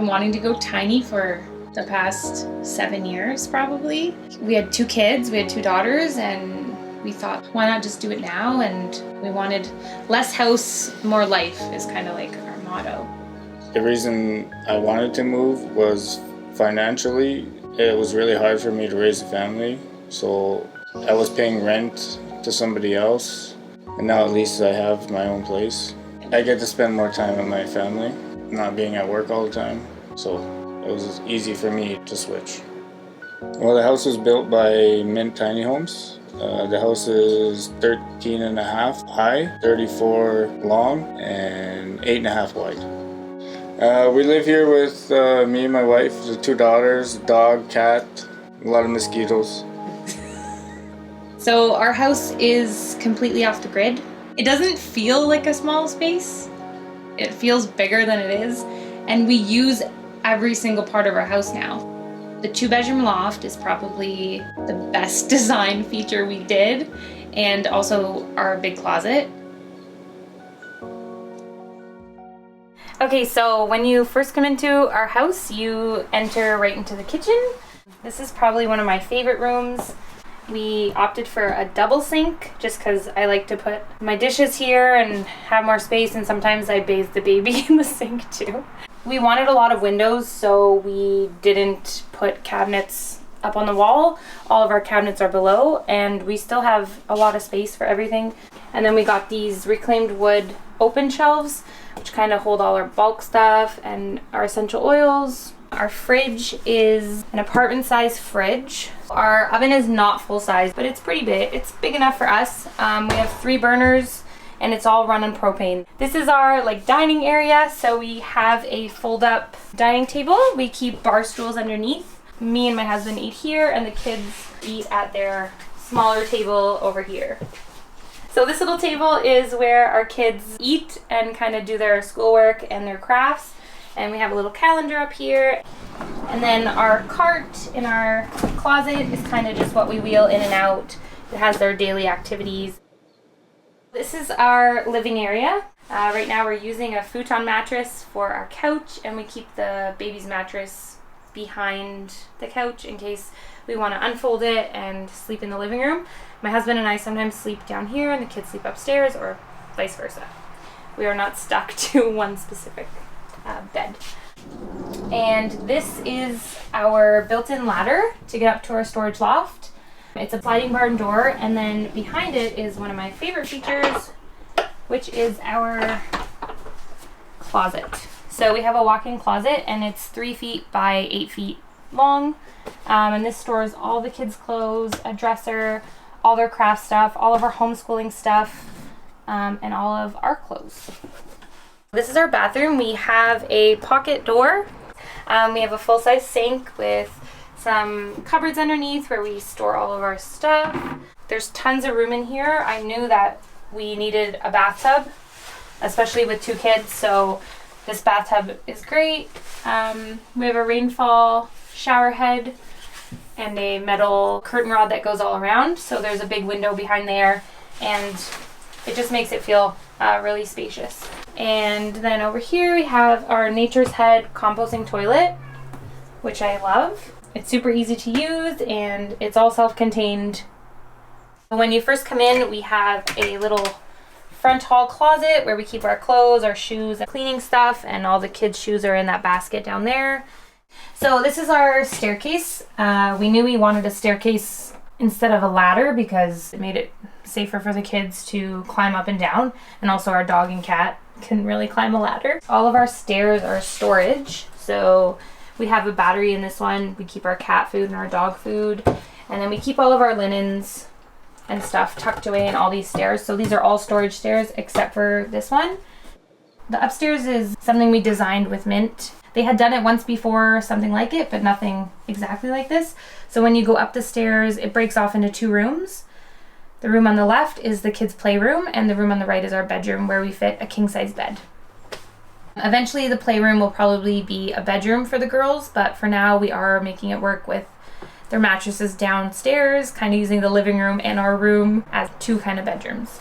been wanting to go tiny for the past 7 years probably. We had 2 kids, we had 2 daughters, and we thought, why not just do it now? And we wanted less house, more life is kind of like our motto. The reason I wanted to move was financially. It was really hard for me to raise a family, so I was paying rent to somebody else, and now at least I have my own place. I get to spend more time with my family, not being at work all the time, so it was easy for me to switch. Well, the house was built by Mint Tiny Homes. The house is 13 and a half high, 34 long, and 8.5 wide. We live here with me and my wife, the 2 daughters, dog, cat, a lot of mosquitoes. So our house is completely off the grid. It doesn't feel like a small space. It feels bigger than it is, and we use every single part of our house now. The 2-bedroom loft is probably the best design feature we did, and also our big closet. Okay, so when you first come into our house, you enter right into the kitchen. This is probably one of my favorite rooms. We opted for a double sink just because I like to put my dishes here and have more space, and sometimes I bathe the baby in the sink too. We wanted a lot of windows, so we didn't put cabinets up on the wall. All of our cabinets are below, and we still have a lot of space for everything. And then we got these reclaimed wood open shelves, which kind of hold all our bulk stuff and our essential oils. Our fridge is an apartment-sized fridge. Our oven is not full-size, but it's pretty big. It's big enough for us. We have 3 burners, and it's all run on propane. This is our dining area, so we have a fold-up dining table. We keep bar stools underneath. Me and my husband eat here, and the kids eat at their smaller table over here. So this little table is where our kids eat and kind of do their schoolwork and their crafts. And we have a little calendar up here. And then our cart in our closet is kind of just what we wheel in and out. It has their daily activities. This is our living area. Right now we're using a futon mattress for our couch, and we keep the baby's mattress behind the couch in case we want to unfold it and sleep in the living room. My husband and I sometimes sleep down here and the kids sleep upstairs, or vice versa. We are not stuck to one specific bed. And this is our built-in ladder to get up to our storage loft. It's a sliding barn door, and then behind it is one of my favorite features, which is our closet. So we have a walk-in closet, and it's 3 feet by 8 feet long, and this stores all the kids' clothes, a dresser, all their craft stuff, all of our homeschooling stuff, and all of our clothes. This is our bathroom. We have a pocket door. We have a full-size sink with some cupboards underneath where we store all of our stuff. There's tons of room in here. I knew that we needed a bathtub, especially with 2 kids, so this bathtub is great. We have a rainfall shower head and a metal curtain rod that goes all around, so there's a big window behind there, and it just makes it feel really spacious. And then over here we have our Nature's Head composting toilet, which I love. It's super easy to use, and it's all self-contained. When you first come in, we have a little front hall closet where we keep our clothes, our shoes, and cleaning stuff, and all the kids' shoes are in that basket down there. So this is our staircase. We knew we wanted a staircase instead of a ladder because it made it safer for the kids to climb up and down, and also our dog and cat couldn't really climb a ladder. All of our stairs are storage, so we have a battery in this one. We keep our cat food and our dog food, and then we keep all of our linens and stuff tucked away in all these stairs. So these are all storage stairs except for this one. The upstairs is something we designed with Mint. They had done it once before, something like it, but nothing exactly like this. So when you go up the stairs, it breaks off into 2 rooms. The room on the left is the kids' playroom, and the room on the right is our bedroom where we fit a king-size bed. Eventually the playroom will probably be a bedroom for the girls, but for now we are making it work with their mattresses downstairs, kind of using the living room and our room as 2 kind of bedrooms.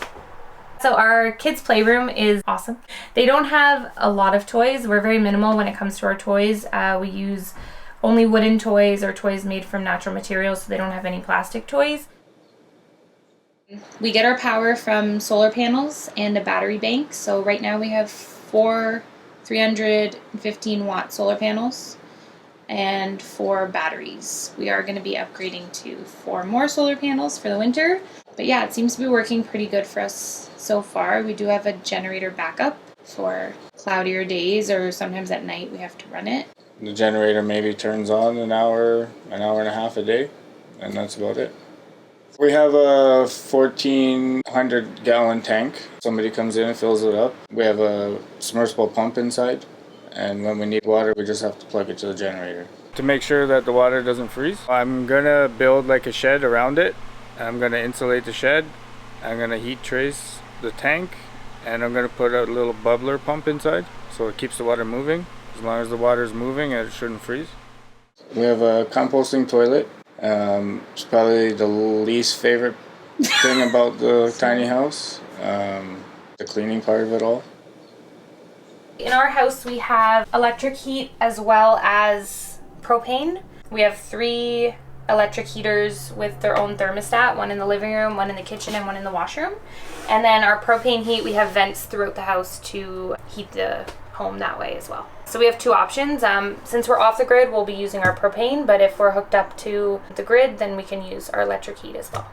So our kids' playroom is awesome. They don't have a lot of toys. We're very minimal when it comes to our toys. We use only wooden toys or toys made from natural materials, so they don't have any plastic toys. We get our power from solar panels and a battery bank. So right now we have 4 315 watt solar panels and 4 batteries. We are going to be upgrading to 4 more solar panels for the winter. But yeah, it seems to be working pretty good for us so far. We do have a generator backup for cloudier days, or sometimes at night we have to run it. The generator maybe turns on an hour and a half a day, and that's about it. We have a 1,400 gallon tank. Somebody comes in and fills it up. We have a submersible pump inside, and when we need water, we just have to plug it to the generator. To make sure that the water doesn't freeze, I'm gonna build like a shed around it. I'm gonna insulate the shed. I'm gonna heat trace the tank, and I'm gonna put a little bubbler pump inside so it keeps the water moving. As long as the water is moving, it shouldn't freeze. We have a composting toilet. It's probably the least favorite thing about the tiny house, the cleaning part of it all. In our house we have electric heat as well as propane. We have 3 electric heaters with their own thermostat, one in the living room, one in the kitchen, and one in the washroom. And then our propane heat, we have vents throughout the house to heat the home that way as well. So we have 2 options. Since we're off the grid, we'll be using our propane, but if we're hooked up to the grid, then we can use our electric heat as well.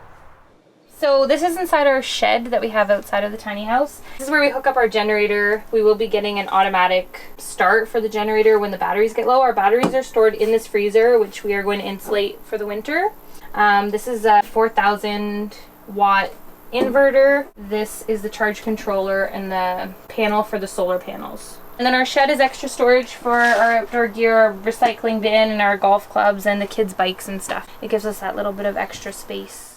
So this is inside our shed that we have outside of the tiny house. This is where we hook up our generator. We will be getting an automatic start for the generator when the batteries get low. Our batteries are stored in this freezer, which we are going to insulate for the winter. This is a 4,000 watt inverter. This is the charge controller and the panel for the solar panels. And then our shed is extra storage for our outdoor gear, our recycling bin, and our golf clubs and the kids' bikes and stuff. It gives us that little bit of extra space.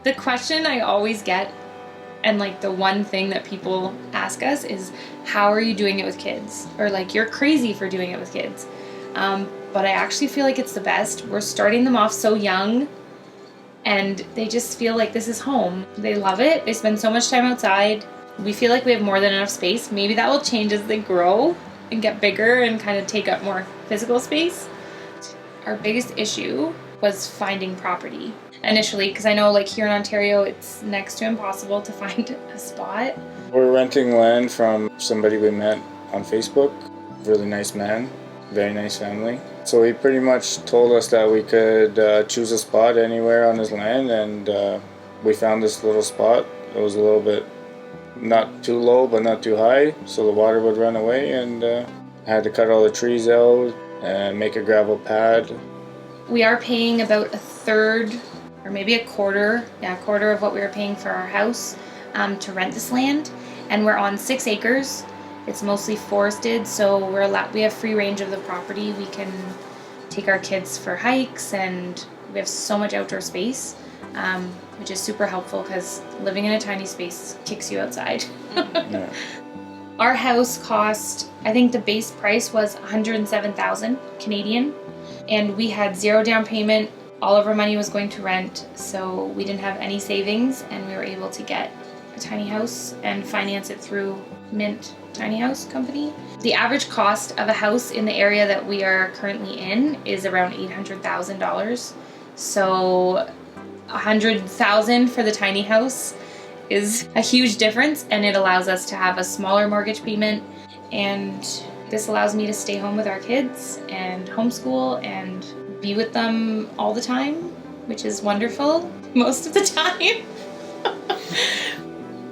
The question I always get, and like the one thing that people ask us, is how are you doing it with kids? Or like, you're crazy for doing it with kids. But I actually feel like it's the best. We're starting them off so young and they just feel like this is home. They love it. They spend so much time outside. We feel like we have more than enough space. Maybe that will change as they grow and get bigger and kind of take up more physical space. Our biggest issue was finding property initially, because I know like here in Ontario it's next to impossible to find a spot. We're renting land from somebody we met on Facebook. Really nice man, very nice family. So he pretty much told us that we could choose a spot anywhere on his land, and we found this little spot. It was a little bit not too low but not too high, so the water would run away, and I had to cut all the trees out and make a gravel pad. We are paying about a third or maybe a quarter of what we were paying for our house to rent this land, and we're on 6 acres. It's mostly forested, so we have free range of the property. We can take our kids for hikes, and we have so much outdoor space, which is super helpful because living in a tiny space kicks you outside. Yeah. Our house cost, I think the base price was 107,000 Canadian, and we had 0 down payment. All of our money was going to rent, so we didn't have any savings, and we were able to get a tiny house and finance it through Mint Tiny House Company. The average cost of a house in the area that we are currently in is around $800,000. So $100,000 for the tiny house is a huge difference, and it allows us to have a smaller mortgage payment, and this allows me to stay home with our kids and homeschool and be with them all the time, which is wonderful most of the time.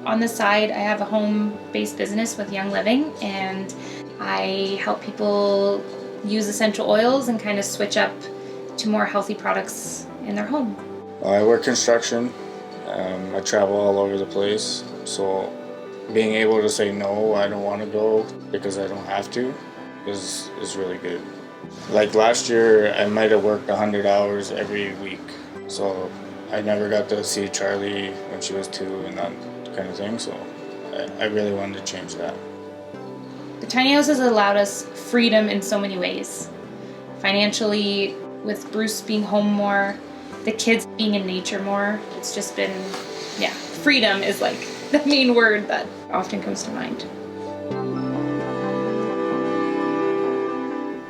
On the side, I have a home-based business with Young Living, and I help people use essential oils and kind of switch up to more healthy products in their home. I work construction. I travel all over the place, so being able to say no, I don't want to go because I don't have to, is really good. Like last year, I might have worked 100 hours every week, so I never got to see Charlie when she was 2 and that kind of thing, so I really wanted to change that. The tiny house has allowed us freedom in so many ways. financially, with Bruce being home more, the kids being in nature more. It's just been, yeah, freedom is like the main word that often comes to mind.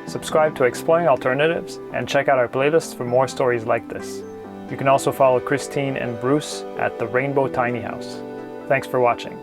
Subscribe to Exploring Alternatives and check out our playlist for more stories like this. You can also follow Christine and Bruce at the Rainbow Tiny House. Thanks for watching.